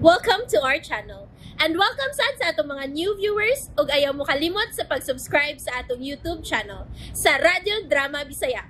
Welcome to our channel. And welcome sa atong mga new viewers ug ayaw mo kalimot sa pag-subscribe sa atong YouTube channel sa Radyo Drama Bisaya.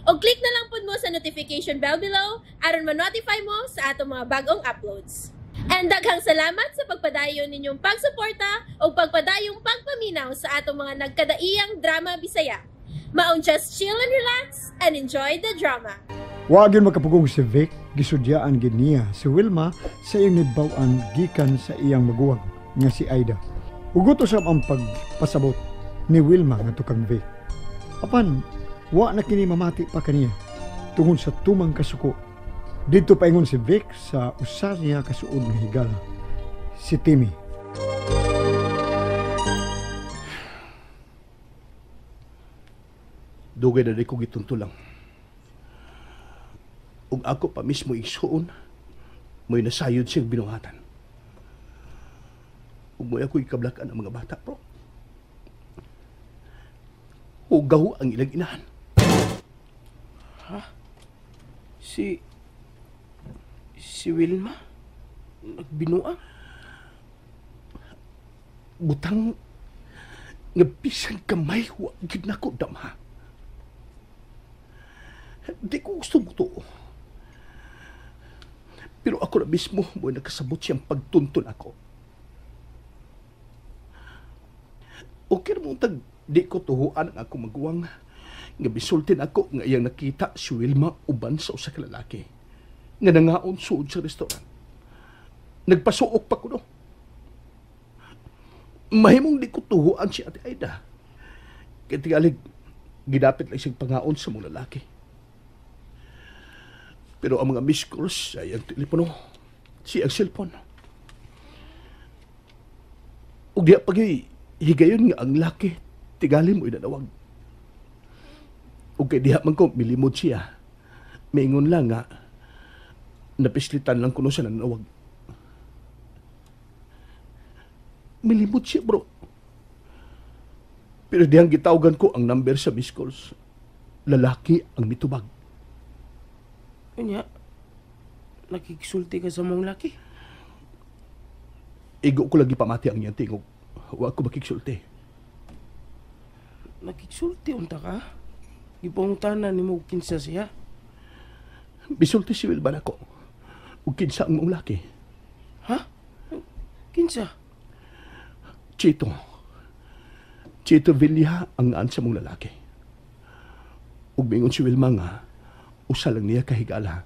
O click na lang pud mo sa notification bell below aron ma-notify mo sa atong mga bagong uploads. And daghang salamat sa pagpadayon ninyong pagsuporta o pagpadayong pagpaminaw sa atong mga nagkadaiyang Drama Bisaya. Maun just chill and relax and enjoy the drama. Wa gyud makapugong si Vic, gisudyaan gid niya si Wilma sa iyang nidbaw-an gikan sa iyang maguwang nga si Aida. Ugot usab ang pagpasabot ni Wilma ngadto kang Vic. Apan wa na kini mamati pa kaniya tungod sa tumang kasuko. Didto paingon si Vic sa usa niya kasuod nga higala, si Timmy. Dugay na di ko gituntulang. Ug ako pa mismo igsuon, mo'y nasayod siyang binuhatan. Ug mo'y ako ikablakan ang mga bata, bro. Hugaw ang ilang inahan. Ha? Si Wilma? Nagbinua? Butang nga bisan kamay wa gid nako damha. Di ko gusto mo to. Pero ako na mismo mo'y nakasabot siyang pagtuntun ako. Okay na mong di ko tuhuan ang akong maguwang nga bisultin ako nga iyang nakita si Wilma uban sa usa ka lalaki nga nangaon suod sa restaurant. Nagpasuok pa ko no. Mahimong di ko tuhuan si Ate Aida. Kaya tingalig, gidapit lang siyang pangaon sa mga lalaki. Pero ang mga missed calls ay ang telepono, siyang cellphone. Ug diya pagi higayon nga ang laki, tigali mo inanawag. Ug kay diha man ko milimod siya. Maingon lang nga, napislitan lang kuno sa nanawag. Milimod siya, bro. Pero dihang gitawgan ko ang number sa missed calls. Lalaki ang mitubag. Kanya, nakikisulti ka sa mong laki? Igo ko lagi pamati ang iyang tingog. Huwag ko makiksulti. Nakikisulti unta ka? Ipangutanan ni mo kinsa siya? Bisulti si Wilma nako. Ug kinsa ang mong laki. Ha? Kinsa? Chito. Chito Villa ang ansa mong lalaki. Ug bingon si Wilma nga, usa lang niya kahigala.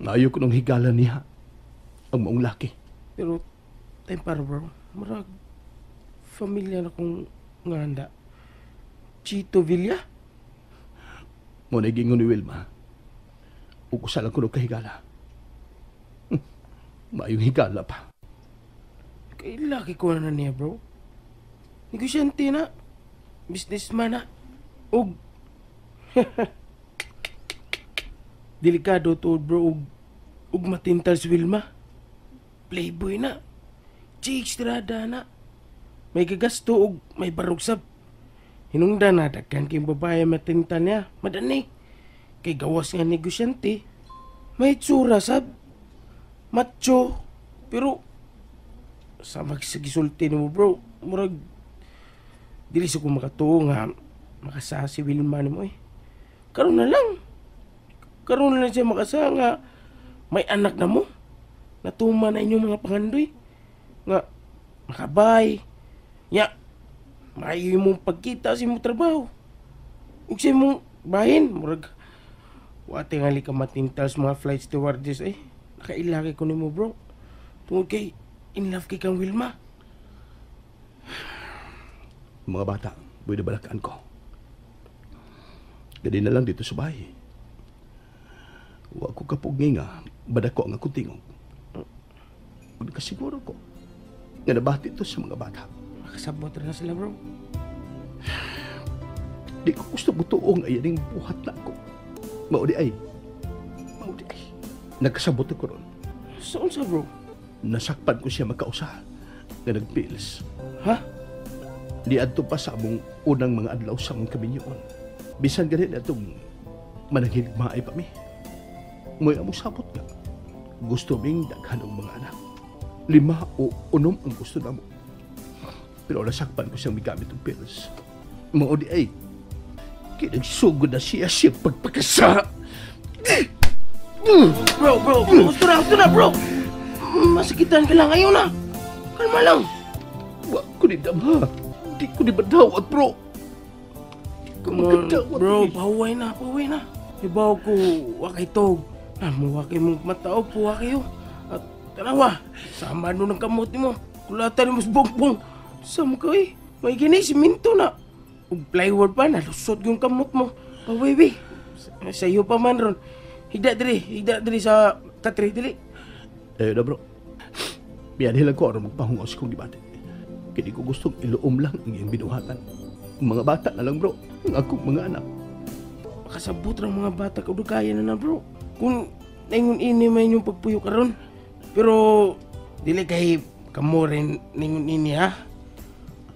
Ayaw ko nang higala niya ang maong laki. Pero, tempar bro, marag familia na kong nganda. Chito Villa? Mo nagingon ni Wilma. Ug usa lang ko nang kahigala. Mayong higala pa. Kay laki ko na niya bro. Negosyante na. Businessman na. Og delikado to bro. Ug matintal si Wilma. Playboy na. Chikstrada na. May gagasto og may barugsab. Hinungdan na daghan kay babae matintal niya. Madani. Kay gawas nga negosyante. May tsura sab. Macho. Pero sa magsigisulti mo bro. Murag dili sa kong makatuo nga makasa si Wilma ni mo eh. Karon na lang. Karon na lang siya makasa nga may anak na mo. Natuma na inyong mga pangandoy. Nga makabay. Ya, maayo mong pagkita sa imong trabaho. Ug sa imong bahin. Murag, wate nga li ka matintal sa mga flight stewardess eh. Nakailaki ko ni mo bro. Tungod kay in love kay kang Wilma. Mga bata, buhay na balakaan ko. Gadi na lang dito sa bahay. Huwag ko kapugay nga, bada ko ang akong tingog. Nagkasiguro ko, nga nabati ito sa mga bata. Makasabot rin na sila bro. Di ko gusto butuong ayaning buhat na ako. Maudi ay. Nagkasabot ako ron. Saan sa bro? Nasakpan ko siya magkausa nga nagpils. Ha? Di adto pa sa among unang mga adlaw sa among kaminyoon. Bisan ganit atong manahigmaay pa mi. Mo'y among sabot nga. gusto ming daghan ng mga anak. 5 o 6 ang gusto namo. Pero nasakpan ko siyang migamit ng pills. Mao di ay kinagsugod na siya pagpakasa. Bro, gusto na, bro. Masakitan ka lang ngayon na. Kalma lang. Wa ko ni damha. Di ko ni badawat, bro. Come on, bro, pahuway na. Ibaw ko, wakay tog. Wakay mong mataog po, wakayo. At tanawa, sama nun ang kamot mo. Kulatan mo sa bongbong. Sama ka eh. May gini, siminto na. Ug plywood pa, nalusot yung kamot mo. Pawiwi. Sa'yo pa man ron. Higda diri sa katri, dili. Na bro. Biyan ko aron magpahungos kong dibate. Kaya ko gustong iluom lang ang iyong binuhatan. Mga bata na lang, bro. Ang akong mga anak. Makasabot ng mga bata kadugaya na bro. Kung ningon ini may yung pagpuyo karon. Pero dili kay kamo rin ningon ini ha.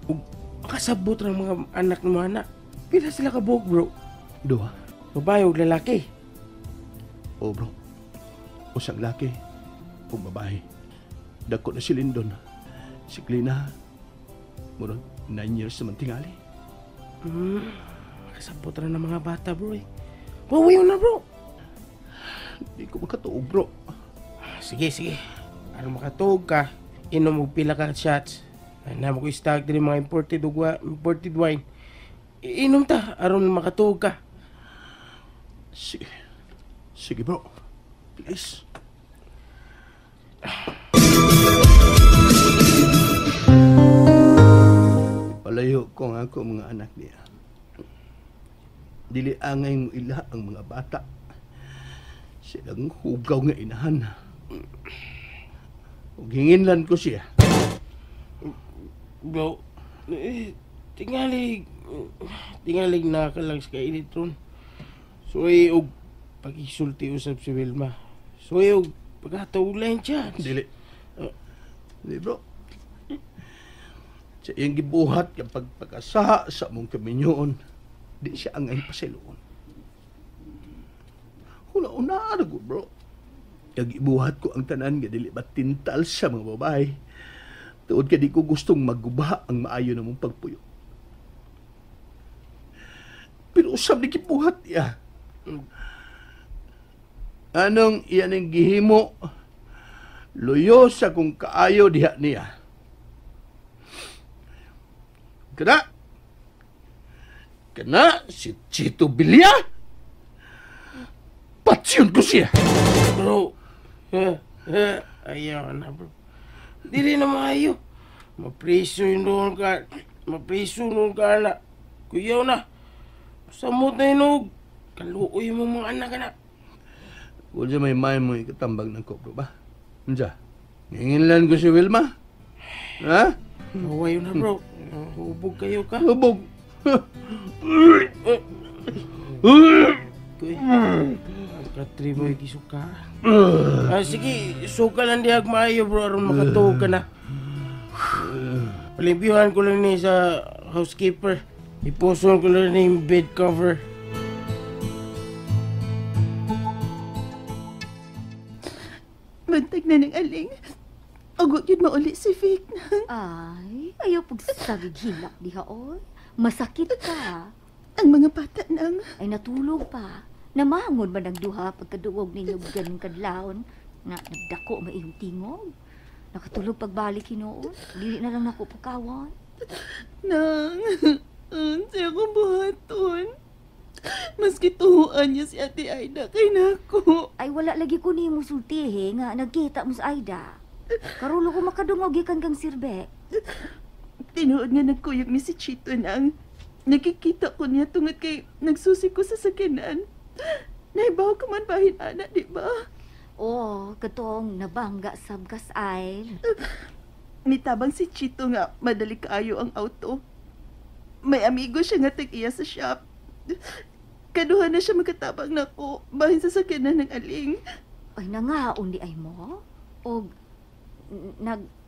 Ug makasabot ng mga anak ng mga anak. Pila sila ka bro? 2. Babae ug lalaki. O bro. Usang laki o babae. Dako na si Lindon. Si Clina. Murag 9 years naman tingali. Makasabot rin ng mga bata bro eh. Bawayo na bro. Di ko makatuog, bro. Sige. Aron makatuog ka, inom mo pila ka shots. Namo ko stock din mga imported wine. Inom ta, aron makatuog ka. Sige, bro. Please. Palayo ko nga ako mga anak niya. Dili angay mo ila ang mga bata. Silang hugaw nga inahan. Ug hinginlan ko siya. Bro, tingalig na ka lang sa kainit ron. Suway og pag-isulti usap si Wilma. Suway og pagkatawag lang siya. Dili. Dili, bro. Sa iyang gibuhat kapag pagkasaha sa mong kaminyoon, di siya ang ay pasiloon. Una-una na ko, bro. Kagibuhat ko ang tanan nga dili batintal sa mga babae. Tuod ka di ko gustong maguba ang maayo na mong pagpuyo. Pero usab ni kibuhat iya. Anong iyan ang gihimo? Luyo sa kung kaayo diha niya. Kana si Chito Bilya? Patsyon ko siya! Bro, ayaw na bro. Dili na maayo. Mapriso nun ka na. Kuyaw na. Samot na inog. Kaluoy mo mga anak na. Kung may mayan mo ikatambag ng kopro ba? Andiya, nginginlan ko si Wilma. Ha? Ayaw na bro. Hubog kayo ka. Hubog. Kuy. Katri mo ikisuka. Sige, suka lang di maayo bro. Aron makatuog ka na. Palimpiyuhan ko lang ni sa housekeeper. Ipuson ko lang ni yung bed cover. Bantag na ng aling. Agok yun mauli si Vic. Ay, ayaw pagsagig hilak diha oy. Masakit ka. Ang mga bata nang... Ay natulog pa. Namangon ba nagduha pagkaduog ninyo ganun kadlawon nga nagdako maiyong tingog. Nakatulog pagbalik hinoon. Dili na lang nako pagkawan. Nang... siya kong buhaton. Maski tuhuan niya si Ate Aida kay nako. Ay wala lagi ko nimo sultihe nga nagkita mo sa Aida. Karulo ko makadungog gikan kang sirbek. Tinuod nga nagkuyog ni si Chito nang... Nakikita ko niya tungod kay nagsusi ko sa sakinan. Naibaw ka man bahin, anak, di ba? Oh, katong nabangga sabgas ay. Nitabang si Chito nga madali kaayo ang auto. May amigo siya nga tag-iya sa shop. Kaduha na siya magkatabang nako bahin sa sakinan ng aling. Ay nangaon di ay mo? O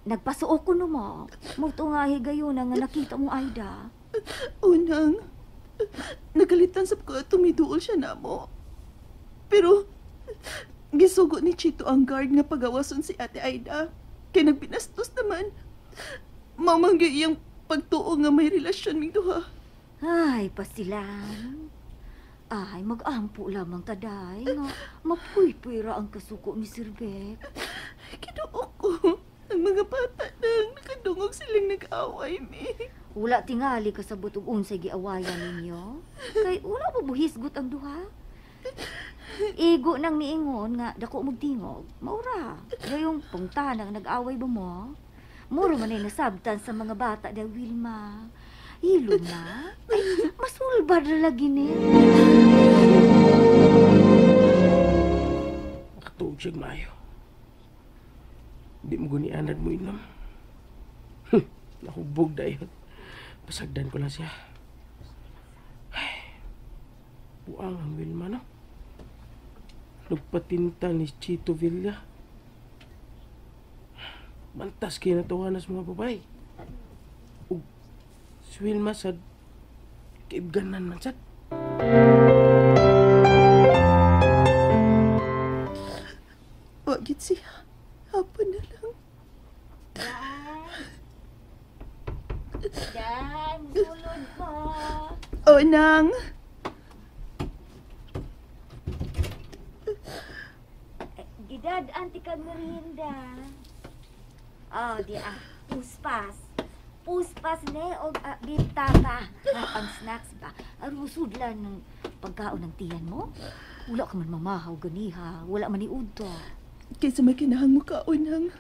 nagpasuok ko no mo? Muto nga higayon nga nakita mo Aida. Unang, nagalitan sa ko tumiduol siya na mo. Pero, Gisugo ni Chito ang guard nga pagawason si Ate Aida. Kay nagpinastos naman. Mamanggi iyang pagtuo nga may relasyon ming duha. Ay, pasilan. Ay, mag-ampo lamang taday nga mapuy-puyra ang kasuko ni Sir Beck. Kinuo ko. Ang mga bata nang nakadungog silang nag-away, mi. Wala tingali kasabot og unsay giawayan ninyo. Kay wala mo buhisgot ang duha. Igo nang niingon nga dako magtingog. Maura. Gayong pungtanang nag-away ba mo? Muro man ay nasabtan sa mga bata da Wilma. Hilo na. Ay, masulbad na lagi ni. Nakatuog siya maayo. Di mo gunianad mo inom. Nakubog dayon. Pasagdan ko lang siya. Ay, buang ang Wilma, no? Nagpatinta ni Chito Villa. Mantas kayo natawanas mga babae. Ug si Wilma sad kaibganan man sad. Wagit siya. Hapon na lang. Dan, gulod pa. O, nang. Gidad, anti kang merienda. Oh, di puspas. Puspas ne, o bintata. Ang snacks ba? Arusudlan ng pagkaon ng tiyan mo? Wala ka man mamahaw ganiha. Wala man iud to. Kaysa may kinahang mo ka, unang.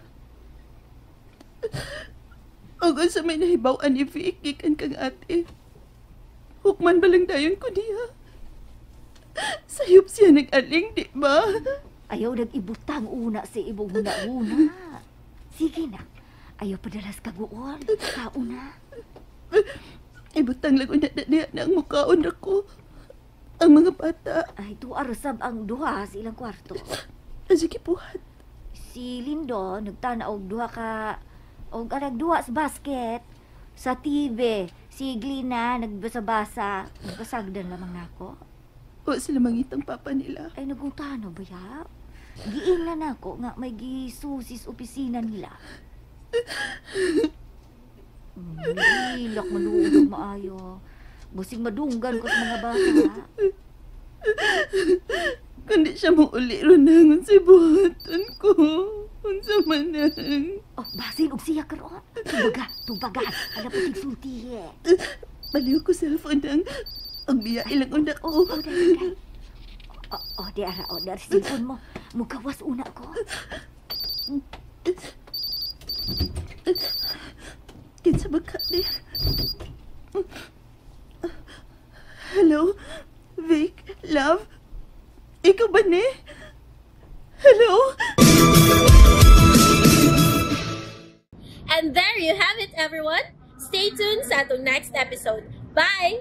O sa may nahibawan ni Vicky kan kang ate. Hukman ba lang dayon ko niya? Sayop siya nag-aling, di ba? Ayaw nag-ibutang una si ibong huna-una. Sige na. Ayaw padalas kaguol. Kauna. Ibutang lang una na ang mukaon ako. Ang mga bata. Ay, tuarasab ang duha sa ilang kwarto. Sige puhat. Si Lindo, nagtanaw duha ka o duha sa basket. Sa TV, si Glina nagbasa-basa. Nagpasagdan lamang nako. O sila mangitang papa nila. Ay, nagutano ba ya? Giingnan nako nga may gisusis opisina nila. Ilak maluog maayo. Busing madunggan ko sa mga bata. Kundi siya mong uli runangon si buhatan ko. Unsa man nang. Oh, basin og siya karon. Tubaga. Ala putig sulti. Baliw ko cellphone nang. Ang biya ilang una ko. Di ara. Cellphone mo. Mugawas una ko. Kinsa ba ka di? Hello? Vic? Love? Ikaw ba ni? Hello? And there you have it, everyone. Stay tuned sa atong next episode. Bye!